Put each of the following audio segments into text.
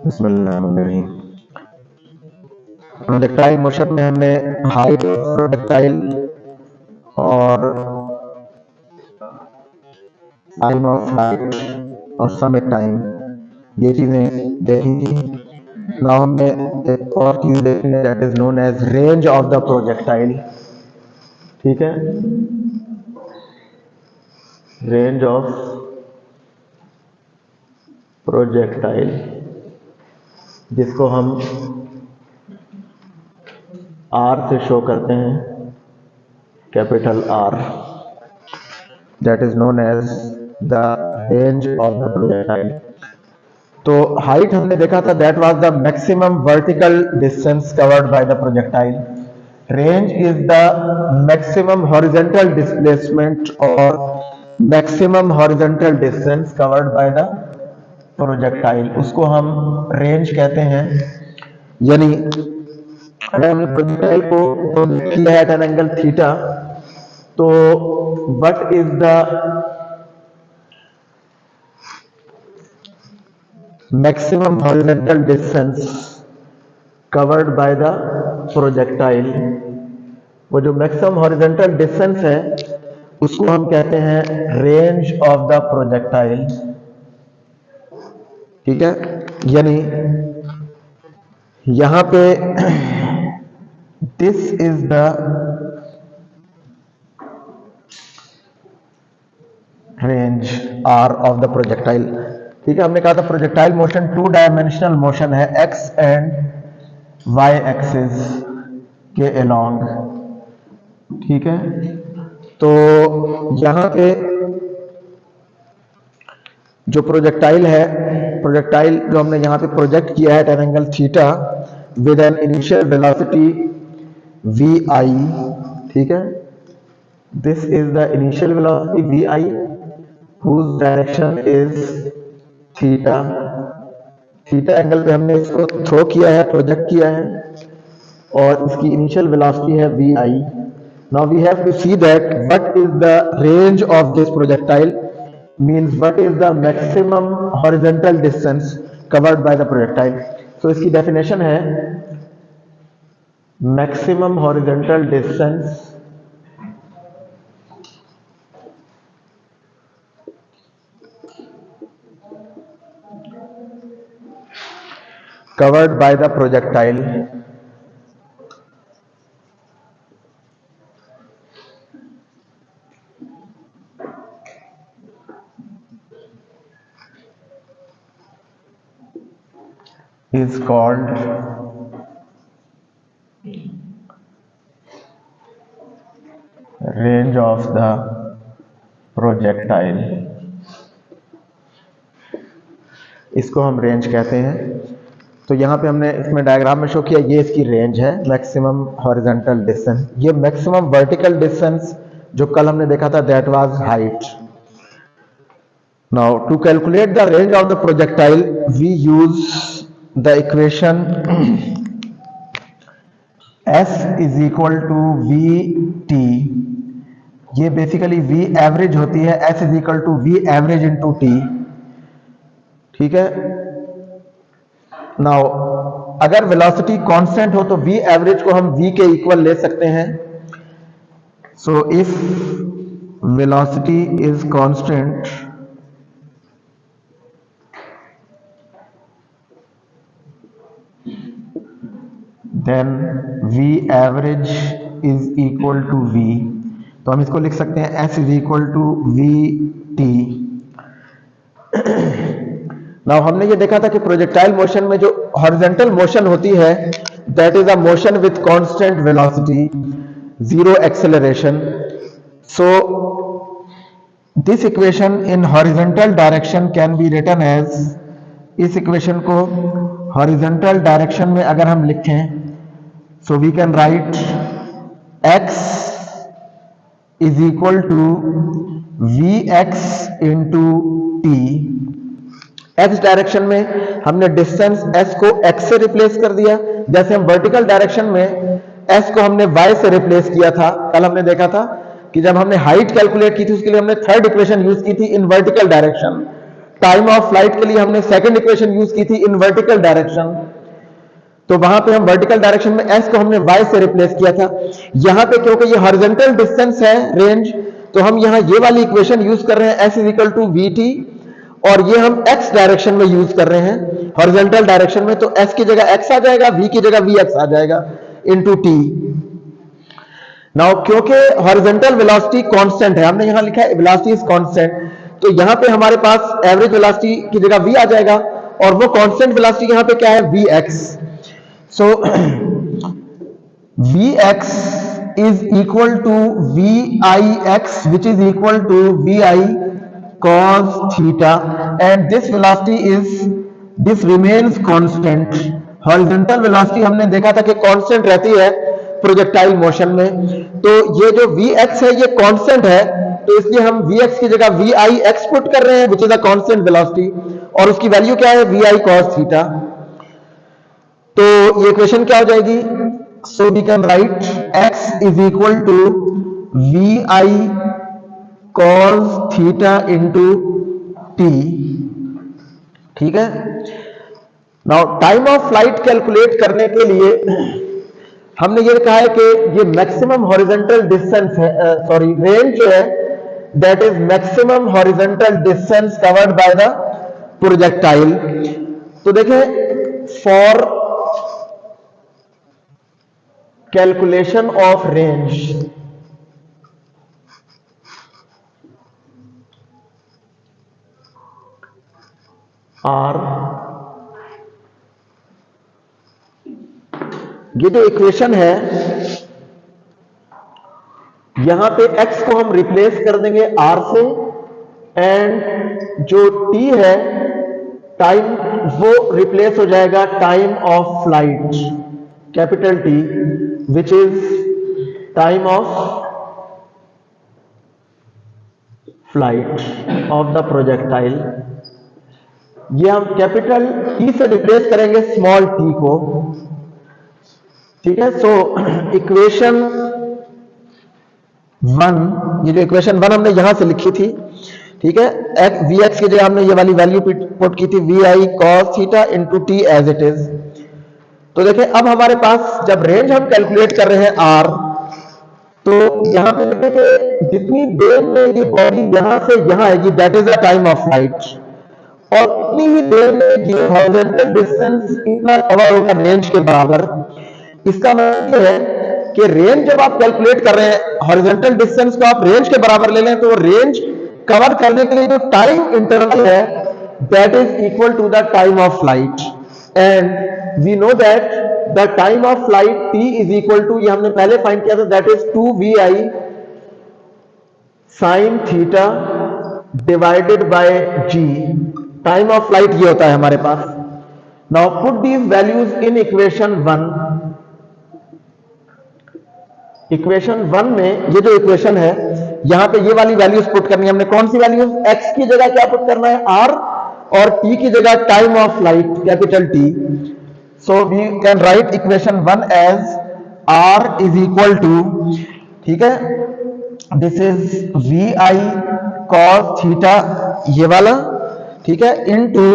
बिस्मिल्लाहिर्रहमानिर्रहीम। Projectile motion में हमने हाइट प्रोजेक्टाइल और टाइम ऑफ फ्लाइट और समिट टाइम ये चीजें देखी थी। नाउ हमने एक और चीज देखी है that is known as range of the projectile. ठीक है, रेंज ऑफ प्रोजेक्टाइल जिसको हम आर से शो करते हैं, capital R, that is known as the range of the projectile. तो हाइट हमने देखा था that was the maximum vertical distance covered by the projectile. Range is the maximum horizontal displacement और maximum horizontal distance covered by the projectile, उसको हम range कहते हैं। यानी अगर हमने प्रोजेक्टाइल को किया है एट एन एंगल थीटा, तो what is the maximum horizontal distance covered by the projectile, वो जो मैक्सिमम हॉरिजॉन्टल डिस्टेंस है उसको हम कहते हैं रेंज ऑफ द प्रोजेक्टाइल। ठीक है, यानी यहां पे this is the range R of the projectile. ठीक है, हमने कहा था projectile motion two dimensional motion है एक्स एंड वाई एक्सिस के अलोंग। ठीक है, तो यहां पे जो प्रोजेक्टाइल है, प्रोजेक्टाइल जो हमने यहां पे प्रोजेक्ट किया है at an angle theta with an initial velocity v i. ठीक है, this is the initial velocity v i whose direction is theta. Theta angle पे हमने इसको थ्रो किया है, प्रोजेक्ट किया है, और इसकी इनिशियल वेलोसिटी है v i. Now we have to see that what is the range of this projectile, means what is the maximum horizontal distance covered by the projectile. So इसकी definition है maximum horizontal distance covered by the projectile is called range of the projectile। इसको हम range कहते हैं। तो यहाँ पे हमने इसमें डायग्राम में शो किया, ये इसकी रेंज है, मैक्सिमम हॉरिजॉन्टल डिस्टेंस। ये मैक्सिमम वर्टिकल डिस्टेंस जो कल हमने देखा था that was height. Now to calculate the range of the projectile we use the equation S is equal to v t. ये बेसिकली V एवरेज होती है, S is equal to V average into t. ठीक है, now अगर velocity constant हो तो V average को हम V के इक्वल ले सकते हैं। So if velocity is constant then V average is equal to V। तो हम इसको लिख सकते हैं S is equal to V t. Now हमने ये देखा था कि प्रोजेक्टाइल मोशन में जो हॉरिजॉन्टल मोशन होती है that is a motion with constant velocity, zero acceleration. So this equation in horizontal direction can be written as, इस इक्वेशन को हॉरिजॉन्टल डायरेक्शन में अगर हम लिखें, so we can write x is equal to v x into t. X direction में हमने distance s को x से रिप्लेस कर दिया, जैसे हम वर्टिकल डायरेक्शन में s को हमने y से रिप्लेस किया था। कल हमने देखा था कि जब हमने हाइट कैलकुलेट की थी उसके लिए हमने थर्ड इक्वेशन यूज की थी in vertical direction, time of flight के लिए हमने सेकंड इक्वेशन यूज की थी इन वर्टिकल डायरेक्शन, तो वहां पे हम वर्टिकल डायरेक्शन में s को हमने y से रिप्लेस किया था। यहां पे क्योंकि ये हॉरिजॉन्टल डिस्टेंस है रेंज, तो हम यहां ये वाली इक्वेशन यूज कर रहे हैं s = vt, और ये हम x डायरेक्शन में यूज कर रहे हैं हॉरिजॉन्टल डायरेक्शन में, तो s की जगह x आ जाएगा, v की जगह vx आ जाएगा इनटू t। नाउ क्योंकि हॉरिजॉन्टल वेलोसिटी कांस्टेंट है, हमने यहां लिखा है वेलोसिटी इज कांस्टेंट, तो यहां पे हमारे पास एवरेज वेलोसिटी की जगह v आ जाएगा, और वो कांस्टेंट वेलोसिटी यहां पे क्या है, vx। So vx is equal to vix, which is equal to vi cos theta, and this remains constant। Horizontal velocity हमने देखा था कि कांस्टेंट रहती है प्रोजेक्टाइल मोशन में, तो ये जो vx है ये कांस्टेंट है, तो इसलिए हम vx की जगह vix पुट कर रहे हैं, which is a constant velocity, और उसकी वैल्यू क्या है, vi cos थीटा। तो ये इक्वेशन क्या हो जाएगी, so we can write x is equal to vi cos theta into t। ठीक है, नाउ टाइम ऑफ फ्लाइट कैलकुलेट करने के लिए हमने ये कहा है कि ये मैक्सिमम हॉरिजॉन्टल डिस्टेंस है, सॉरी रेंज जो है, that is maximum horizontal distance covered by the projectile. तो देखें, for calculation of range R, ये जो इक्वेशन है यहां पे x को हम रिप्लेस कर देंगे r से, एंड जो t है टाइम वो रिप्लेस हो जाएगा time of flight, capital T, which is time of flight of the projectile. ये हम कैपिटल T से रिप्लेस करेंगे स्मॉल t को। ठीक है, सो इक्वेशन 1, ये जो इक्वेशन 1 हमने यहां से लिखी थी, ठीक है, vx की जगह हमने ये वाली वैल्यू पुट की थी vi cos theta into t as it is. तो देखें, अब हमारे पास जब रेंज हम कैलकुलेट कर रहे हैं r, तो यहां पे देखें कि जितनी देर में ये बॉडी यहां से यहां आएगी, that is the time of flight, और उतनी ही देर में ये हॉरिजॉन्टल डिस्टेंस इतना कवर होगा रेंज के बराबर। इसका मतलब है कि रेंज जब आप कैलकुलेट कर रहे हैं, हॉरिजॉन्टल डिस्टेंस को आप रेंज के बराबर ले लें, तो रेंज कवर करने के लिए जो टाइम इंटरवल है, that is equal to the time of flight, and we know that the time of flight t is equal to, ये हमने पहले फाइंड किया था, that is 2vi sin theta divided by g। Time of flight ये होता है हमारे पास। Now put these values in equation 1। Equation 1 में ये जो इक्वेशन है, यहां पे ये वाली वैल्यूज पुट करनी है हमने। कौन सी वैल्यूज, x की जगह क्या पुट करना है, r, और t की जगह time of flight, capital T। So we can write equation 1 as r is equal to, ठीक है, this is vi cos theta, ये वाला, ठीक है, into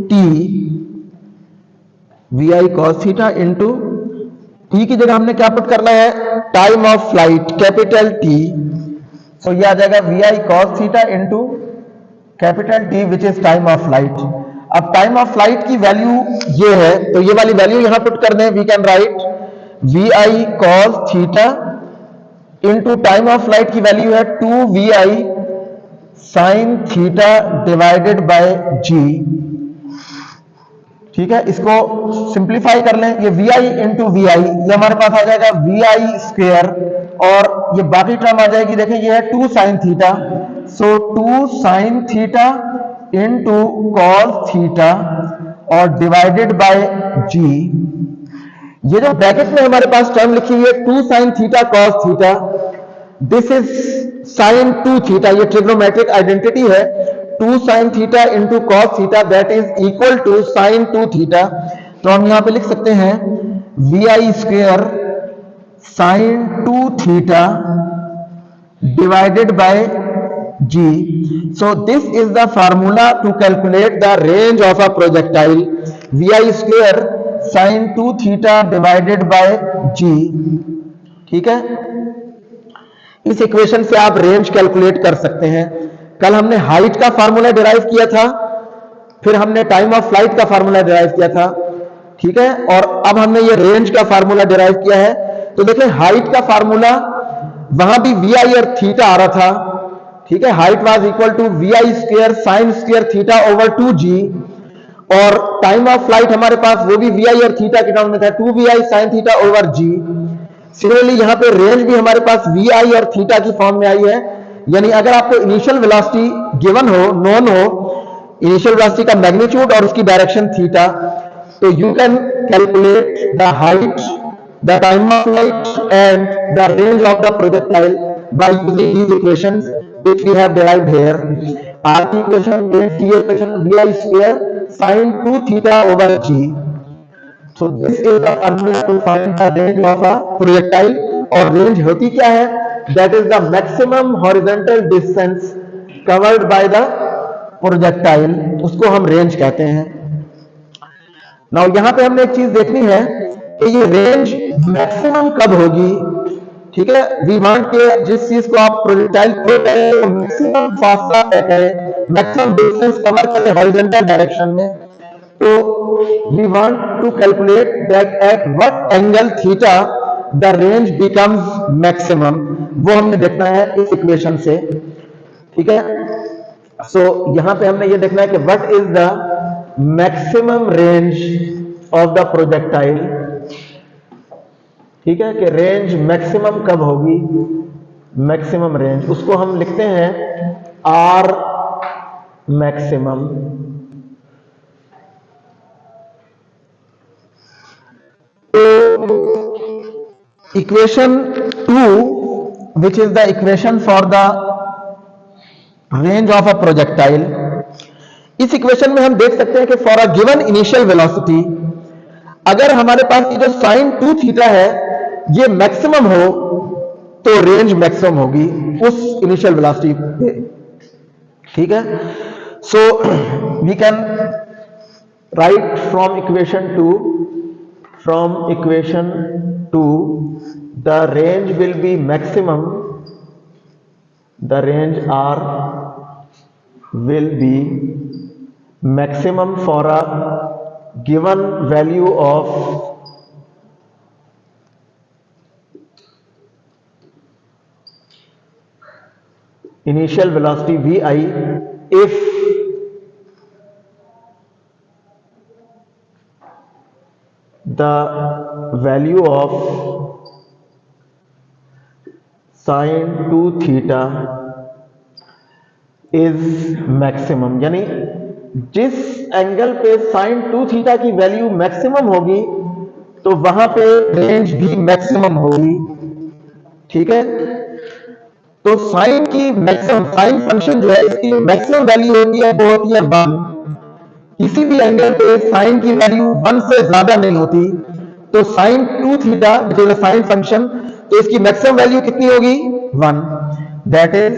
t, vi cos theta into t की जगह हमने क्या पुट करना है, time of flight, capital T। So ये आ जाएगा vi cos theta into capital T, which is time of flight. अब टाइम ऑफ फ्लाइट की वैल्यू ये है, तो ये वाली वैल्यू यहां पुट कर दें, we can write vi cos theta into time of flight की वैल्यू है 2vi sin theta divided by g। ठीक है, इसको सिंप्लीफाई कर लें, ये vi इंटू vi, ये हमारे पास आ जाएगा vi स्क्वायर, और ये बाकी टर्म आ जाएगी, देखें ये है 2 sin थीटा, सो 2 sin theta into cos theta और डिवाइडेड बाय g। ये जो ब्रैकेट में हमारे पास टर्म लिखी हुई है 2 sin theta cos theta, this is sin 2 theta, ये ट्रिग्नोमेट्रिक आइडेंटिटी है, 2 sin theta into cos theta, that is equal to sin 2 theta. तो हम यहां पे लिख सकते हैं vi square sin 2 theta divided by g. So this is the formula to calculate the range of a projectile, vi square sin 2 theta divided by g. ठीक है, इस इक्वेशन से आप रेंज कैलकुलेट कर सकते हैं। कल हमने हाइट का फार्मूला डिराइव किया था, फिर हमने टाइम ऑफ फ्लाइट का फार्मूला डिराइव किया था, ठीक है, और अब हमने ये रेंज का फार्मूला डिराइव किया है। तो देखिए हाइट का फार्मूला वहां भी वी आई और थीटा आ रहा था, ठीक है, height was equal to v i square sine square theta over 2g, और टाइम ऑफ फ्लाइट हमारे पास वो भी वी आई और थीटा के टर्म में था, 2vi sine theta over g। Similarly यहां पे रेंज भी हमारे पास वी आई और थीटा की फॉर्म में आई है, यानी अगर आपको इनिशियल वेलोसिटी गिवन हो, नोन हो, इनिशियल वेलोसिटी का मैग्नीट्यूड और उसकी डायरेक्शन थीटा, तो you can calculate the height, the time of flight and the range of the projectile by using these equations which we have derived here. R की equation, D equation, v i square sin 2 theta over g. So this is the formula to find the range of a projectile, और range होती क्या है? That is the maximum horizontal distance covered by the projectile, उसको हम range कहते हैं। Now यहां पे हमने एक चीज देखनी है कि ये रेंज मैक्सिमम कब होगी, ठीक है, वी वांट के जिस चीज को आप प्रोजेक्टाइल थ्रो करें तो मैक्सिमम फासला तय करें, मैक्सिमम डिस्टेंस कवर करें हॉरिजॉन्टल डायरेक्शन में। तो we want to calculate that at what angle theta the range becomes maximum, वो हमने देखना है इस इक्वेशन से, ठीक है। सो यहां पे हमने ये देखना है कि what is the maximum range of the projectile, ठीक है, कि रेंज मैक्सिमम कब होगी, मैक्सिमम रेंज, उसको हम लिखते हैं R maximum. Equation 2 which is the equation for the range of a projectile, इस इक्वेशन में हम देख सकते हैं कि for a given initial velocity, अगर हमारे पास ये जो साइन 2 थीटा है ये मैक्सिमम हो तो रेंज मैक्सिमम होगी उस इनिशियल वेलोसिटी पे, ठीक है। So we can write from equation 2 the range will be maximum, the range R will be maximum for a given value of initial velocity vi if the value of sin 2 theta is maximum, यानी जिस angle पे sin 2 theta की value maximum होगी तो वहां पे range भी maximum होगी, ठीक है। तो साइन की मैक्सिमम, साइन फंक्शन जो है इसकी मैक्सिमम वैल्यू होती है वो होती है 1, किसी भी एंगल पे साइन की वैल्यू 1 से ज्यादा नहीं होती, तो साइन 2 थीटा जो है साइन फंक्शन, तो इसकी मैक्सिमम वैल्यू कितनी होगी 1, that is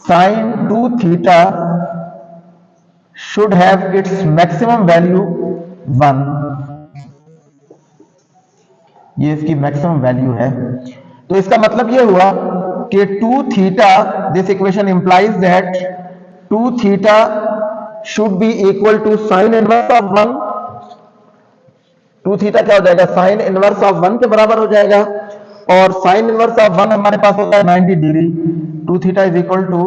sine 2 theta should have its maximum value 1, ये इसकी मैक्सिमम वैल्यू है। तो इसका मतलब ये हुआ कि 2 theta, this equation implies that 2 theta should be equal to sine inverse of 1, 2 theta क्या हो जाएगा, साइन इनवर्स ऑफ 1 के बराबर हो जाएगा, और साइन इनवर्स ऑफ 1 हमारे पास होता है 90 degree, 2 theta is equal to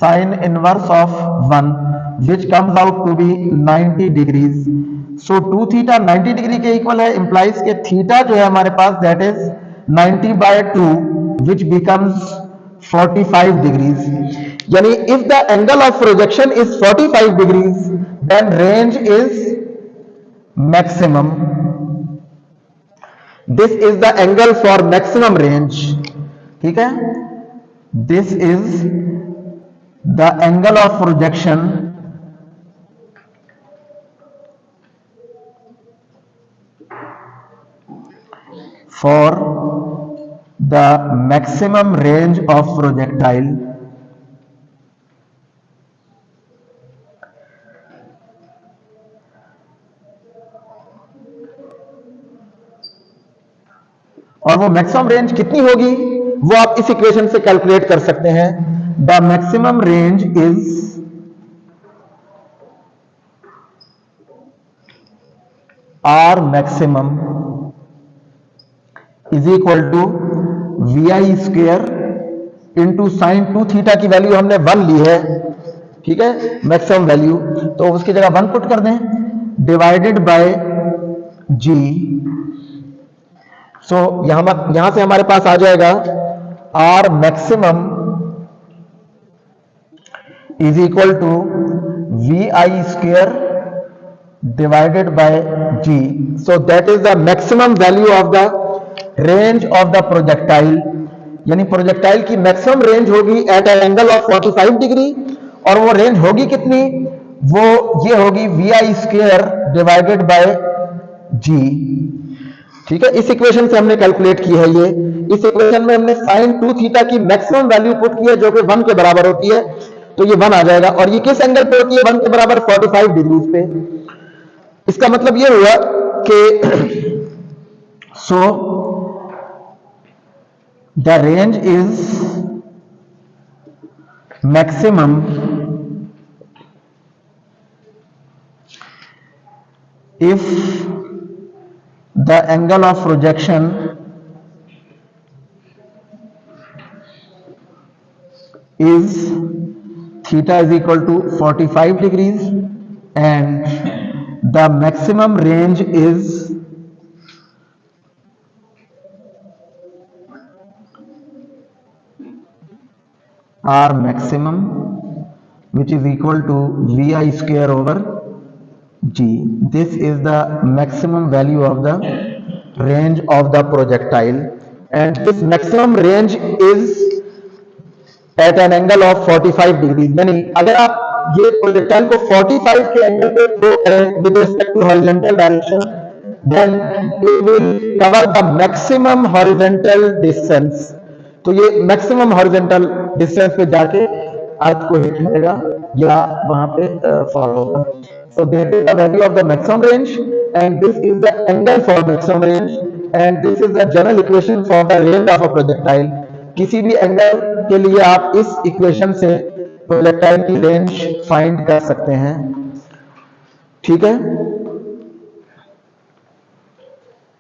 sine inverse of 1 which comes out to be 90 degrees. So 2 theta 90 degree के इक्वल है, इंप्लाइज के थीटा जो है हमारे पास that is 90/2 which becomes 45 degrees, यानी if the angle of projection is 45 degrees then range is maximum. This is the angle for maximum range, ठीक है, this is the angle of projection for the maximum range of projectile और वो maximum range कितनी होगी वो आप इस equation से कैलकुलेट कर सकते हैं। The maximum range is R maximum is equal to v i square into sine 2 theta की वैल्यू हमने 1 ली है, ठीक है, मैक्सिमम वैल्यू, तो उसकी जगह 1 पुट कर दें, डिवाइडेड बाय जी। सो यहां से हमारे पास आ जाएगा R maximum is equal to v i square divided by g. So that is the maximum value of the range of the projectile, यानी प्रोजेक्टाइल की मैक्सिमम रेंज होगी at an angle of 45 degree, और वो range होगी कितनी, वो ये होगी v i square divided by g, ठीक है। इस इक्वेशन से हमने कैलकुलेट की है ये। इस इक्वेशन में हमने साइन 2 थीटा की मैक्सिमम वैल्यू पुट की है जो कि 1 के बराबर होती है, तो ये 1 आ जाएगा। और ये किस एंगल पे होती है, 1 के बराबर 45 डिग्री पे। इसका मतलब ये हुआ कि so the range is maximum if the angle of projection is theta is equal to 45 degrees and the maximum range is R maximum, which is equal to Vi square over G. This is the maximum value of the range of the projectile, and this maximum range is at an angle of 45 degrees. यानी अगर आप ये projectile को 45 के angle पे throw करें with respect to horizontal direction, then it will cover the maximum horizontal distance. तो ये मैक्सिमम हॉरिजॉन्टल डिस्टेंस पे जाके अर्थ को हिट करेगा या वहां पे फॉल होगा। So that is the value of the maximum range, and this is the angle for maximum range, and this is the general equation for the range of a projectile. किसी भी angle के लिए आप इस equation से projectile की range find कर सकते हैं, ठीक है।